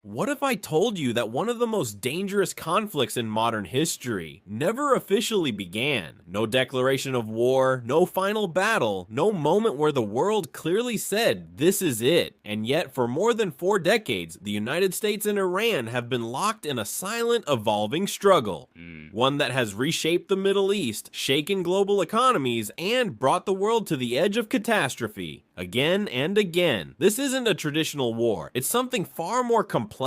What if I told you that one of the most dangerous conflicts in modern history never officially began? No declaration of war, no final battle, no moment where the world clearly said, this is it. And yet, for more than 4 decades, the United States and Iran have been locked in a silent, evolving struggle. One that has reshaped the Middle East, shaken global economies, and brought the world to the edge of catastrophe. Again and again. This isn't a traditional war. It's something far more complex.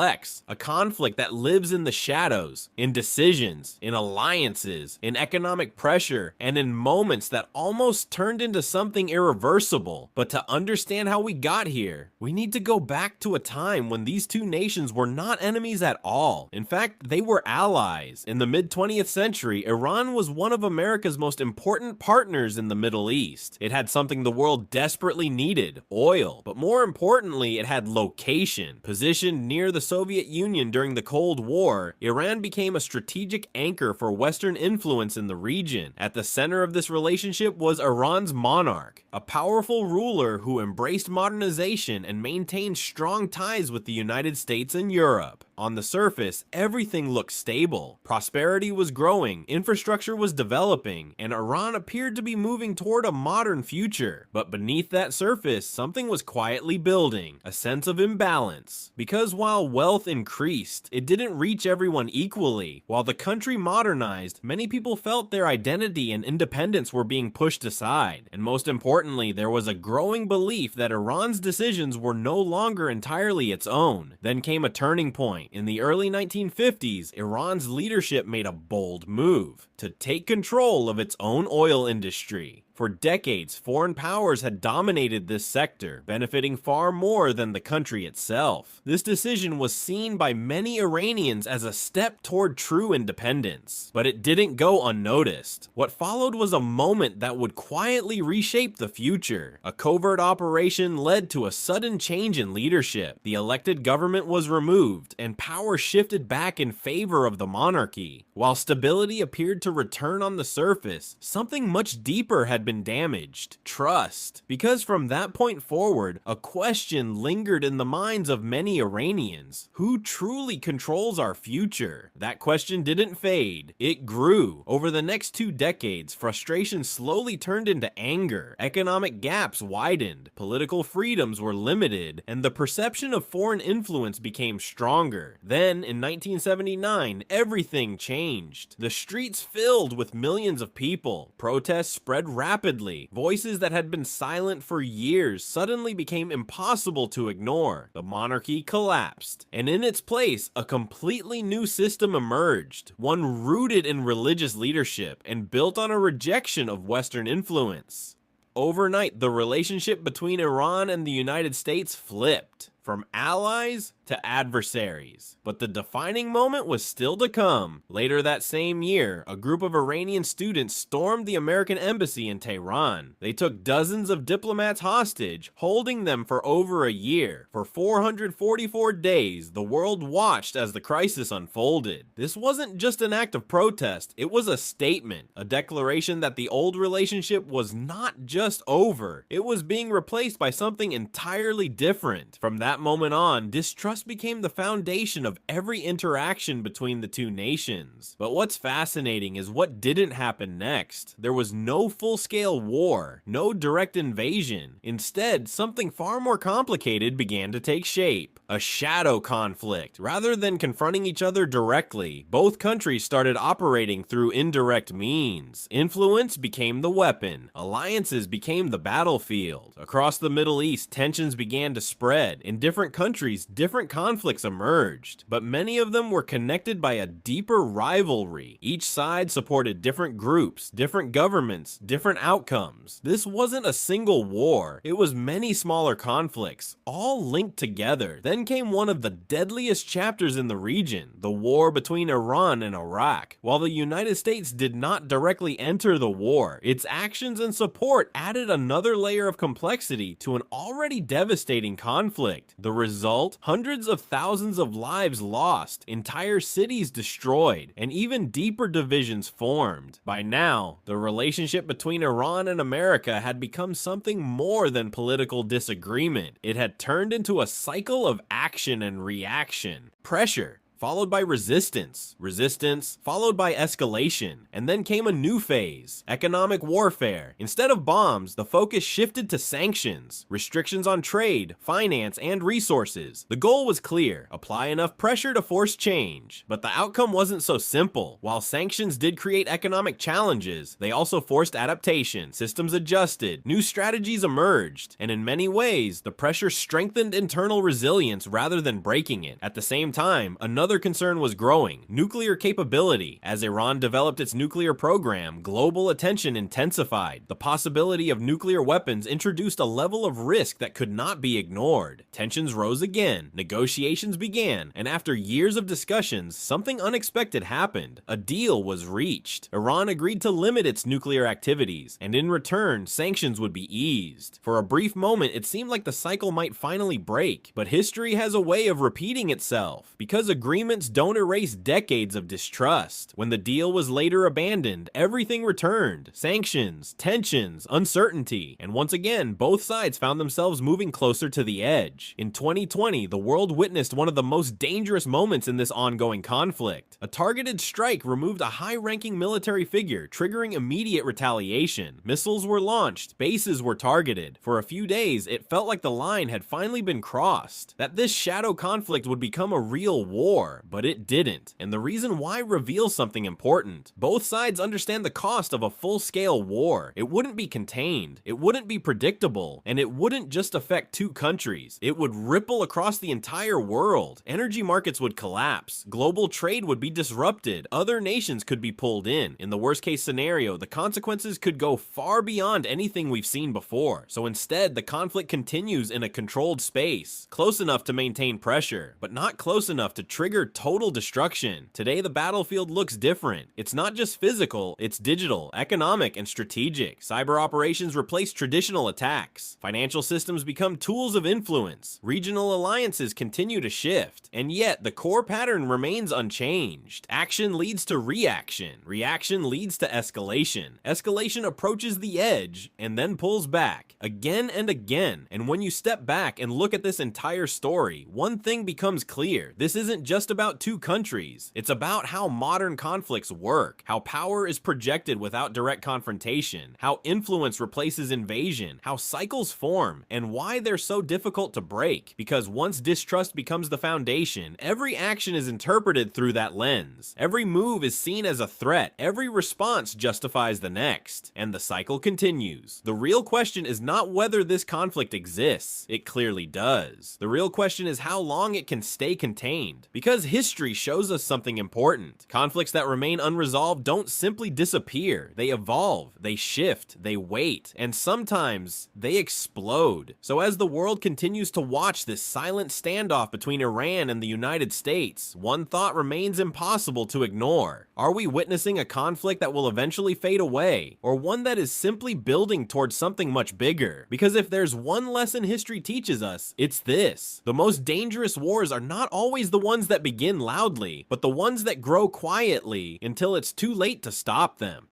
A conflict that lives in the shadows, in decisions, in alliances, in economic pressure, and in moments that almost turned into something irreversible. But to understand how we got here, we need to go back to a time when these two nations were not enemies at all. In fact, they were allies. In the mid-20th century, Iran was one of America's most important partners in the Middle East. It had something the world desperately needed, oil. But more importantly, it had location. Positioned near the Soviet Union during the Cold War, Iran became a strategic anchor for Western influence in the region. At the center of this relationship was Iran's monarch, a powerful ruler who embraced modernization and maintained strong ties with the United States and Europe. On the surface, everything looked stable. Prosperity was growing, infrastructure was developing, and Iran appeared to be moving toward a modern future. But beneath that surface, something was quietly building, a sense of imbalance. Because while wealth increased, it didn't reach everyone equally. While the country modernized, many people felt their identity and independence were being pushed aside. And most importantly, there was a growing belief that Iran's decisions were no longer entirely its own. Then came a turning point. In the early 1950s, Iran's leadership made a bold move to take control of its own oil industry. For decades, foreign powers had dominated this sector, benefiting far more than the country itself. This decision was seen by many Iranians as a step toward true independence. But it didn't go unnoticed. What followed was a moment that would quietly reshape the future. A covert operation led to a sudden change in leadership. The elected government was removed, and power shifted back in favor of the monarchy. While stability appeared to return on the surface, something much deeper had been damaged: trust. Because from that point forward, a question lingered in the minds of many Iranians: who truly controls our future? That question didn't fade, it grew. Over the next 2 decades, frustration slowly turned into anger, economic gaps widened, political freedoms were limited, and the perception of foreign influence became stronger. Then, in 1979, everything changed. The streets filled with millions of people, protests spread rapidly. Voices that had been silent for years suddenly became impossible to ignore. The monarchy collapsed, and in its place, a completely new system emerged, one rooted in religious leadership and built on a rejection of Western influence. Overnight, the relationship between Iran and the United States flipped, from allies to adversaries. But the defining moment was still to come. Later that same year, a group of Iranian students stormed the American embassy in Tehran. They took dozens of diplomats hostage, holding them for over a year. For 444 days, the world watched as the crisis unfolded. This wasn't just an act of protest, it was a statement, a declaration that the old relationship was not just over, it was being replaced by something entirely different. From that moment on, distrust became the foundation of every interaction between the two nations. But what's fascinating is what didn't happen next. There was no full-scale war, no direct invasion. Instead, something far more complicated began to take shape. A shadow conflict. Rather than confronting each other directly, both countries started operating through indirect means. Influence became the weapon. Alliances became the battlefield. Across the Middle East, tensions began to spread. In different countries, different conflicts emerged, but many of them were connected by a deeper rivalry. Each side supported different groups, different governments, different outcomes. This wasn't a single war, it was many smaller conflicts, all linked together. Then came one of the deadliest chapters in the region, the war between Iran and Iraq. While the United States did not directly enter the war, its actions and support added another layer of complexity to an already devastating conflict. The result? Hundreds of thousands of lives lost, entire cities destroyed, and even deeper divisions formed. By now, the relationship between Iran and America had become something more than political disagreement. It had turned into a cycle of action and reaction. Pressure, followed by resistance, resistance, followed by escalation, and then came a new phase, economic warfare. Instead of bombs, the focus shifted to sanctions, restrictions on trade, finance, and resources. The goal was clear, apply enough pressure to force change. But the outcome wasn't so simple. While sanctions did create economic challenges, they also forced adaptation, systems adjusted, new strategies emerged, and in many ways, the pressure strengthened internal resilience rather than breaking it. At the same time, another concern was growing, nuclear capability. As Iran developed its nuclear program, global attention intensified. The possibility of nuclear weapons introduced a level of risk that could not be ignored. Tensions rose again, negotiations began, and after years of discussions, something unexpected happened. A deal was reached. Iran agreed to limit its nuclear activities, and in return, sanctions would be eased. For a brief moment, it seemed like the cycle might finally break, but history has a way of repeating itself. Because agreements don't erase decades of distrust. When the deal was later abandoned, everything returned. Sanctions, tensions, uncertainty, and once again, both sides found themselves moving closer to the edge. In 2020, the world witnessed one of the most dangerous moments in this ongoing conflict. A targeted strike removed a high-ranking military figure, triggering immediate retaliation. Missiles were launched, bases were targeted. For a few days, it felt like the line had finally been crossed, that this shadow conflict would become a real war, but it didn't. And the reason why reveals something important. Both sides understand the cost of a full-scale war. It wouldn't be contained, it wouldn't be predictable, and it wouldn't just affect two countries. It would ripple across the entire world. Energy markets would collapse, global trade would be disrupted, other nations could be pulled in. In the worst-case scenario, the consequences could go far beyond anything we've seen before. So instead, the conflict continues in a controlled space, close enough to maintain pressure, but not close enough to trigger total destruction. Today, the battlefield looks different. It's not just physical, it's digital, economic, and strategic. Cyber operations replace traditional attacks. Financial systems become tools of influence. Regional alliances continue to shift. And yet, the core pattern remains unchanged. Action leads to reaction. Reaction leads to escalation. Escalation approaches the edge and then pulls back again and again. And when you step back and look at this entire story, one thing becomes clear. This isn't just about two countries. It's about how modern conflicts work, how power is projected without direct confrontation, how influence replaces invasion, how cycles form, and why they're so difficult to break. Because once distrust becomes the foundation, every action is interpreted through that lens. Every move is seen as a threat. Every response justifies the next. And the cycle continues. The real question is not whether this conflict exists. It clearly does. The real question is how long it can stay contained. Because history shows us something important. Conflicts that remain unresolved don't simply disappear. They evolve, they shift, they wait, and sometimes they explode. So as the world continues to watch this silent standoff between Iran and the United States, one thought remains impossible to ignore. Are we witnessing a conflict that will eventually fade away, or one that is simply building towards something much bigger? Because if there's one lesson history teaches us, it's this: the most dangerous wars are not always the ones that begin loudly, but the ones that grow quietly until it's too late to stop them.